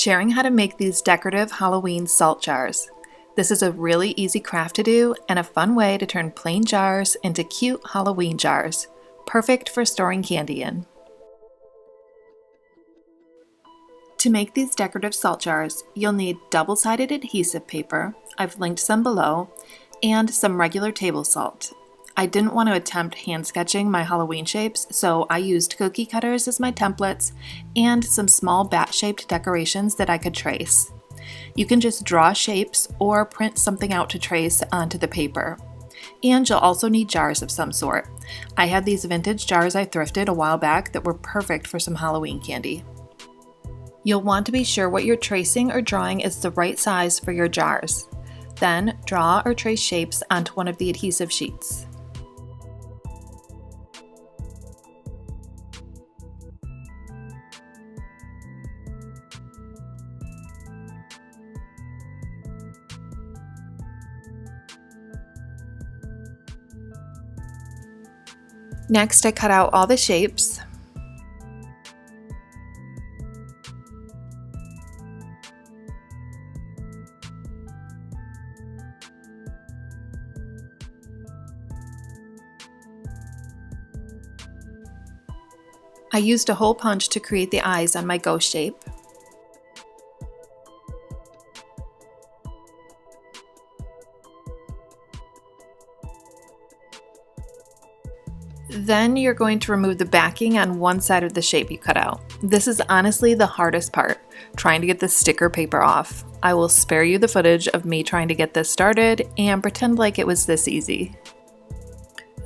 sharing how to make these decorative Halloween salt jars. This is a really easy craft to do and a fun way to turn plain jars into cute Halloween jars. Perfect for storing candy in. To make these decorative salt jars, you'll need double-sided adhesive paper, I've linked some below, and some regular table salt. I didn't want to attempt hand sketching my Halloween shapes, so I used cookie cutters as my templates and some small bat-shaped decorations that I could trace. You can just draw shapes or print something out to trace onto the paper. And you'll also need jars of some sort. I had these vintage jars I thrifted a while back that were perfect for some Halloween candy. You'll want to be sure what you're tracing or drawing is the right size for your jars. Then draw or trace shapes onto one of the adhesive sheets. Next, I cut out all the shapes. I used a hole punch to create the eyes on my ghost shape. Then you're going to remove the backing on one side of the shape you cut out. This is honestly the hardest part, trying to get the sticker paper off. I will spare you the footage of me trying to get this started and pretend like it was this easy.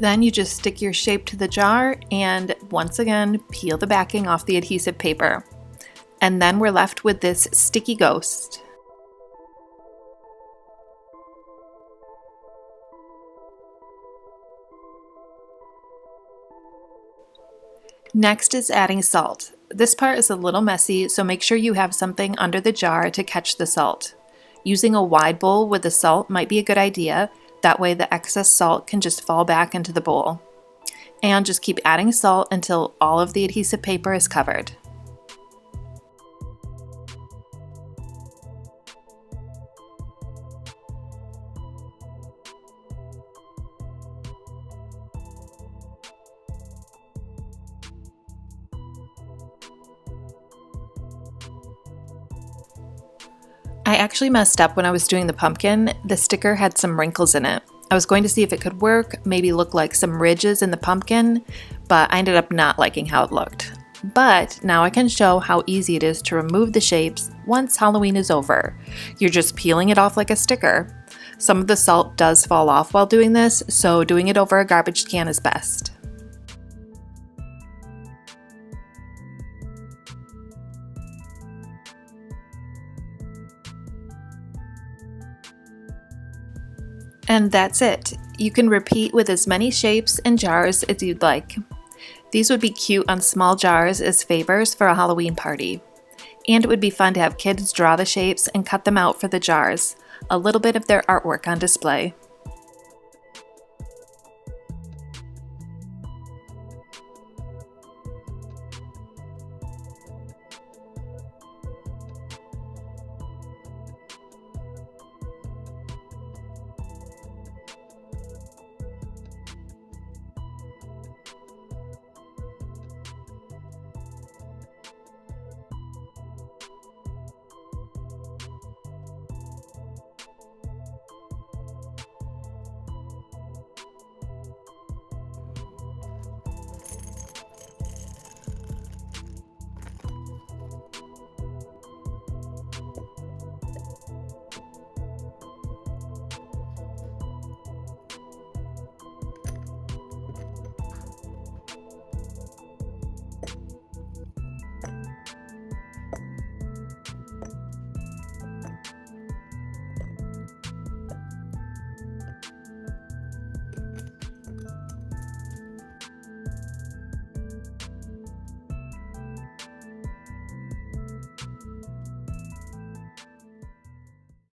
Then you just stick your shape to the jar and once again peel the backing off the adhesive paper. And then we're left with this sticky ghost. Next is adding salt. This part is a little messy, so make sure you have something under the jar to catch the salt. Using a wide bowl with the salt might be a good idea. That way the excess salt can just fall back into the bowl. And just keep adding salt until all of the adhesive paper is covered. I actually messed up when I was doing the pumpkin. The sticker had some wrinkles in it. I was going to see if it could work, maybe look like some ridges in the pumpkin, but I ended up not liking how it looked. But now I can show how easy it is to remove the shapes once Halloween is over. You're just peeling it off like a sticker. Some of the salt does fall off while doing this, so doing it over a garbage can is best. And that's it. You can repeat with as many shapes and jars as you'd like. These would be cute on small jars as favors for a Halloween party. And it would be fun to have kids draw the shapes and cut them out for the jars. A little bit of their artwork on display.